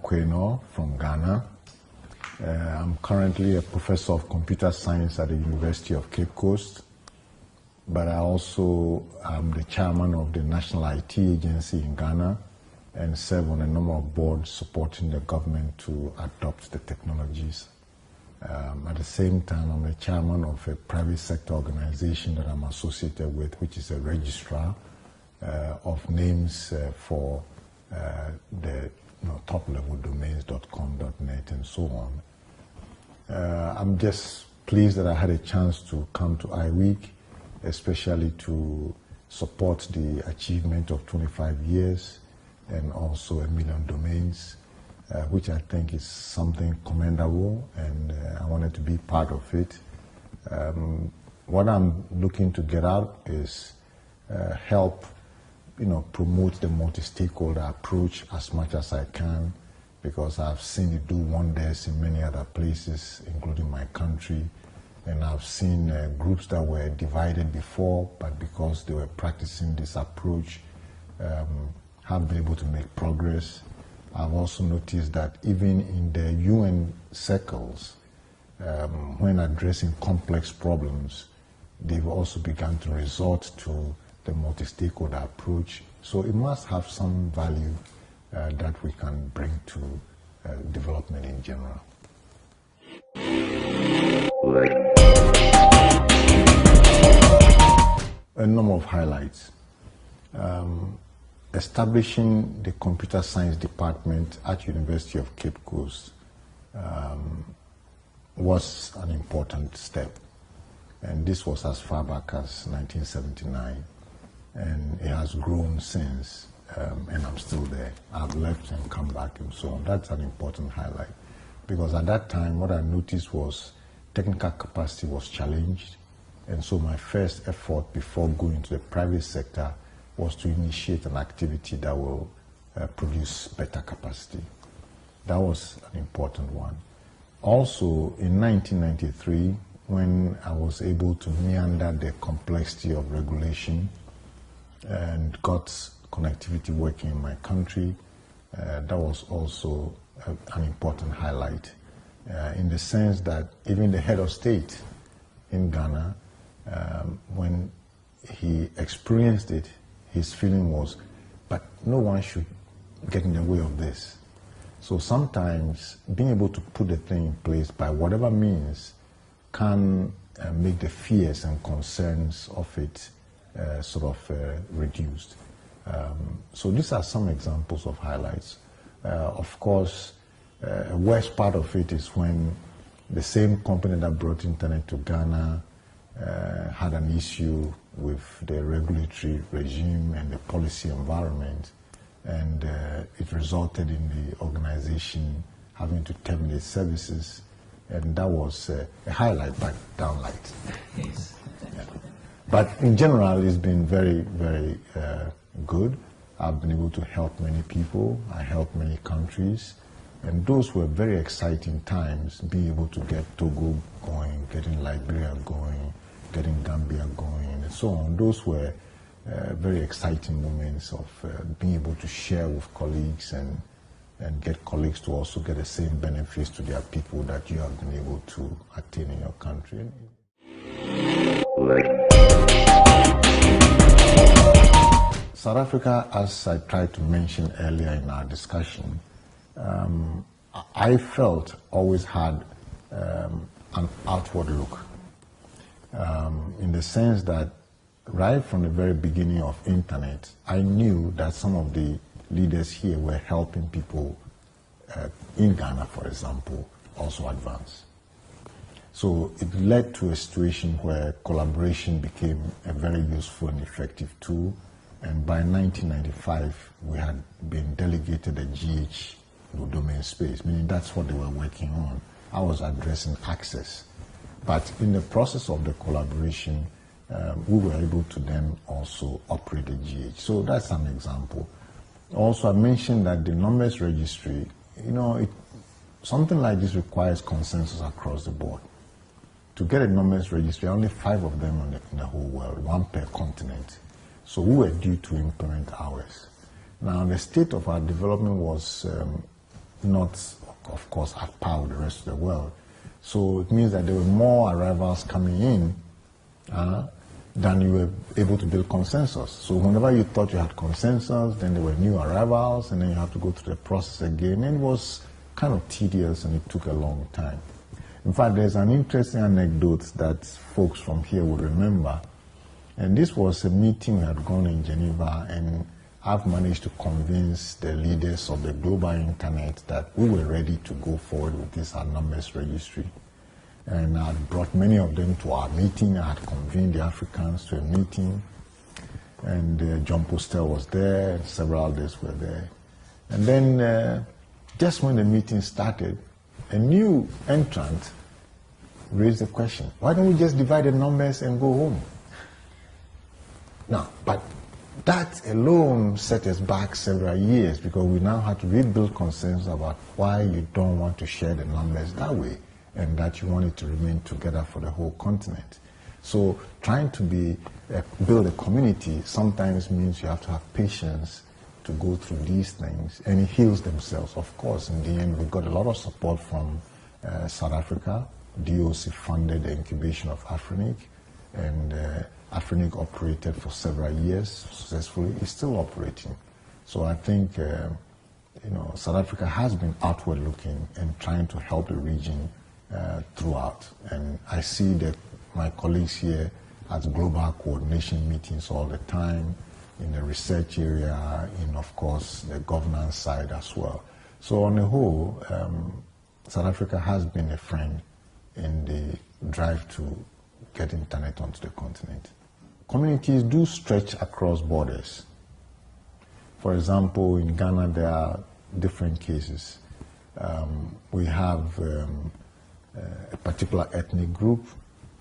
Qaynor from Ghana. I'm currently a professor of computer science at the University of Cape Coast, but I also am the chairman of the National IT Agency in Ghana and serve on a number of boards supporting the government to adopt the technologies. At the same time, I'm the chairman of a private sector organization that I'm associated with, which is a registrar of names for the top-level domains.com.net and so on. I'm just pleased that I had a chance to come to iWeek, especially to support the achievement of 25 years and also 1 million domains, which I think is something commendable, and I wanted to be part of it. What I'm looking to get out is help promote the multi-stakeholder approach as much as I can, because I've seen it do wonders in many other places, including my country. And I've seen groups that were divided before, but because they were practicing this approach, have been able to make progress. I've also noticed that even in the UN circles, when addressing complex problems, they've also begun to resort to the multi-stakeholder approach. So it must have some value that we can bring to development in general. A number of highlights. Establishing the computer science department at University of Cape Coast was an important step. And this was as far back as 1979. And it has grown since, and I'm still there. I've left and come back and so on. That's an important highlight, because at that time what I noticed was technical capacity was challenged, and so my first effort before going to the private sector was to initiate an activity that will produce better capacity. That was an important one. Also, in 1993, when I was able to meander the complexity of regulation and got connectivity working in my country, that was also an important highlight, in the sense that even the head of state in Ghana, when he experienced it, his feeling was, but no one should get in the way of this. So sometimes being able to put the thing in place by whatever means can make the fears and concerns of it reduced. So these are some examples of highlights. Of course, a worst part of it is when the same company that brought internet to Ghana had an issue with the regulatory regime and the policy environment, and it resulted in the organization having to terminate services, and that was a highlight but downlight. Yes. Yeah. But in general, it's been very, very good. I've been able to help many people. I helped many countries, and those were very exciting times, being able to get Togo going, getting Liberia going, getting Gambia going, and so on. Those were very exciting moments of being able to share with colleagues and get colleagues to also get the same benefits to their people that you have been able to attain in your country. South Africa, as I tried to mention earlier in our discussion, I felt always had an outward look, in the sense that right from the very beginning of internet, I knew that some of the leaders here were helping people in Ghana, for example, also advance. So it led to a situation where collaboration became a very useful and effective tool. And by 1995, we had been delegated a GH domain space, meaning that's what they were working on. I was addressing access. But in the process of the collaboration, we were able to then also operate the GH. So that's an example. Also, I mentioned that the numbers registry, something like this requires consensus across the board. To get a numbers registry, only 5 of them in the whole world, 1 per continent. So we were due to implement ours. Now, the state of our development was not, of course, at par with the rest of the world. So it means that there were more arrivals coming in than you were able to build consensus. So whenever you thought you had consensus, then there were new arrivals, and then you have to go through the process again. And it was kind of tedious, and it took a long time. In fact, there's an interesting anecdote that folks from here will remember. And this was a meeting we had gone in Geneva, and I've managed to convince the leaders of the global internet that we were ready to go forward with this numbers registry. And I had brought many of them to our meeting. I had convened the Africans to a meeting, and John Postel was there, and several others were there. And then just when the meeting started, a new entrant raised the question, why don't we just divide the numbers and go home? Now, but that alone set us back several years, because we now had to rebuild consensus about why you don't want to share the numbers that way, and that you want it to remain together for the whole continent. So trying to build a community sometimes means you have to have patience to go through these things, and it heals themselves. Of course, in the end, we got a lot of support from South Africa. DOC funded the incubation of Afrinic, and Afrinic operated for several years successfully. It's still operating. So I think South Africa has been outward looking and trying to help the region throughout. And I see that my colleagues here at global coordination meetings all the time, in the research area, in, of course, the governance side as well. So on the whole, South Africa has been a friend in the drive to get internet onto the continent. Communities do stretch across borders. For example, in Ghana, there are different cases. We have a particular ethnic group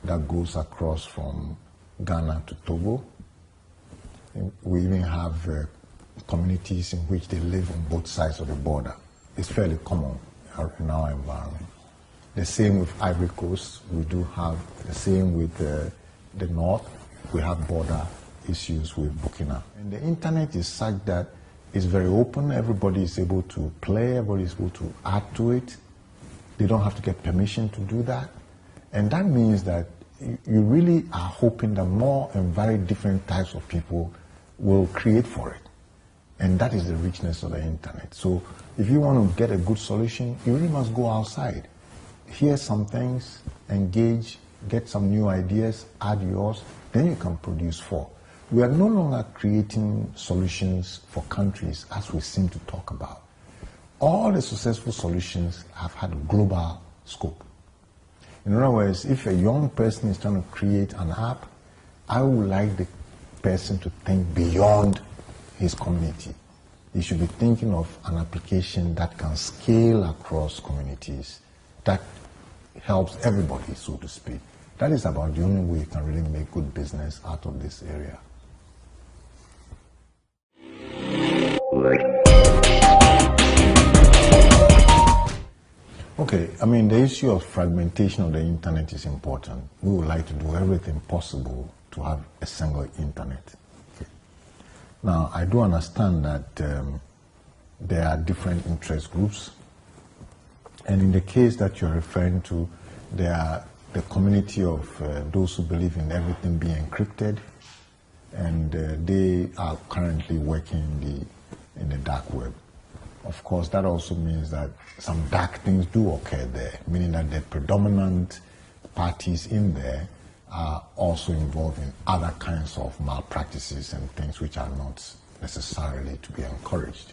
that goes across from Ghana to Togo. We even have communities in which they live on both sides of the border. It's fairly common in our environment. The same with Ivory Coast. We do have the same with the north. We have border issues with Burkina. And the internet is such that it's very open. Everybody is able to play. Everybody is able to add to it. They don't have to get permission to do that. And that means that you really are hoping that more and very different types of people will create for it. And that is the richness of the internet. So if you want to get a good solution, you really must go outside. Hear some things, engage, get some new ideas, add yours, then you can produce for. We are no longer creating solutions for countries as we seem to talk about. All the successful solutions have had a global scope. In other words, if a young person is trying to create an app, I would like the person to think beyond his community. He should be thinking of an application that can scale across communities, that helps everybody, so to speak. That is about the only way you can really make good business out of this area. Okay, I mean, the issue of fragmentation of the internet is important. We would like to do everything possible to have a single internet. Okay. Now, I do understand that there are different interest groups, and in the case that you're referring to, there are the community of those who believe in everything being encrypted, and they are currently working in the dark web. Of course, that also means that some dark things do occur there, meaning that the predominant parties in there are also involved in other kinds of malpractices and things which are not necessarily to be encouraged,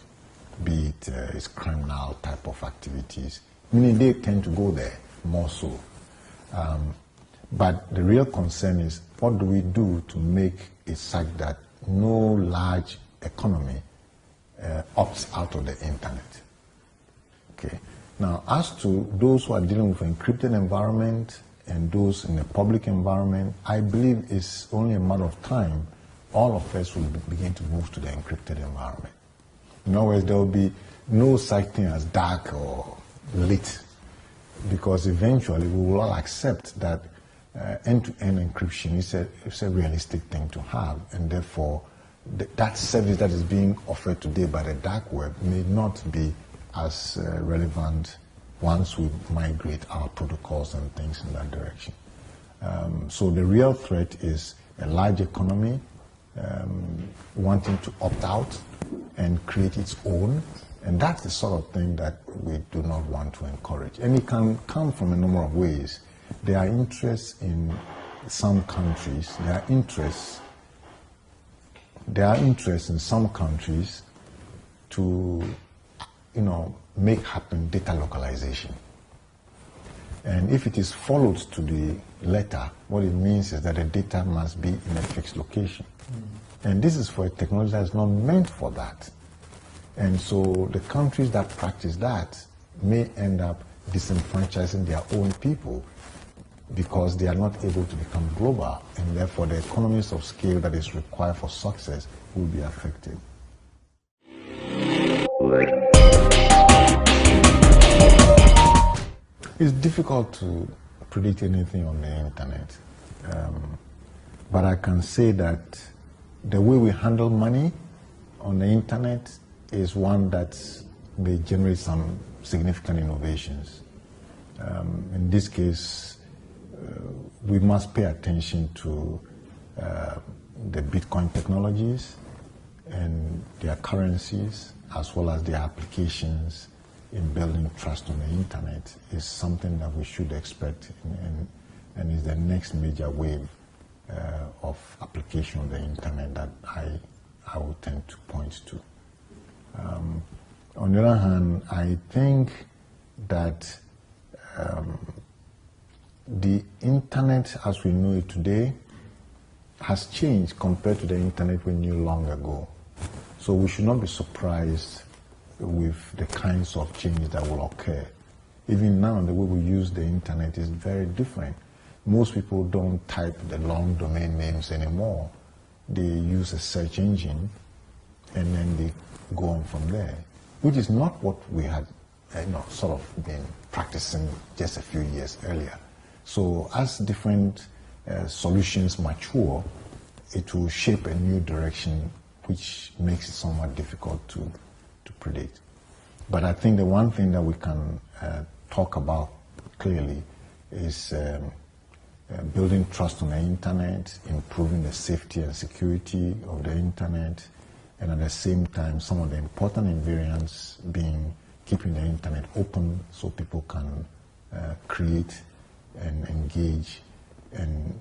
be it it's criminal type of activities, meaning they tend to go there more so. But the real concern is, what do we do to make it such that no large economy opts out of the internet? Okay. Now, as to those who are dealing with encrypted environment and those in the public environment, I believe it's only a matter of time. All of us will begin to move to the encrypted environment. In other words, there will be no such thing as dark or lit, because eventually we will all accept that end-to-end encryption is a realistic thing to have, and therefore that service that is being offered today by the dark web may not be as relevant once we migrate our protocols and things in that direction. So the real threat is a large economy wanting to opt out and create its own, and that's the sort of thing that we do not want to encourage. And it can come from a number of ways. There are interests in some countries, there are interests in some countries to, make happen data localization. And if it is followed to the letter, what it means is that the data must be in a fixed location. And this is for a technology that is not meant for that. And so the countries that practice that may end up disenfranchising their own people because they are not able to become global, and therefore the economies of scale that is required for success will be affected. It's difficult to predict anything on the internet, but I can say that the way we handle money on the internet is one that may generate some significant innovations. In this case, we must pay attention to the Bitcoin technologies and their currencies, as well as their applications in building trust on the internet is something that we should expect and is the next major wave of application of the internet that I would tend to point to. On the other hand, I think that the internet as we know it today has changed compared to the internet we knew long ago. So we should not be surprised with the kinds of changes that will occur. Even now, the way we use the internet is very different. Most people don't type the long domain names anymore. They use a search engine and then they go on from there, which is not what we had sort of been practicing just a few years earlier. So as different solutions mature, it will shape a new direction which makes it somewhat difficult to predict. But I think the one thing that we can talk about clearly is building trust on the internet, improving the safety and security of the internet, and at the same time some of the important invariants being keeping the internet open so people can create and engage and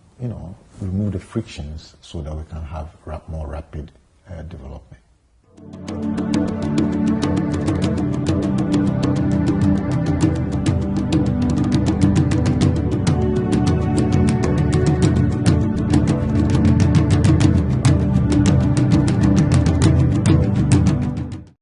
remove the frictions so that we can have more rapid development.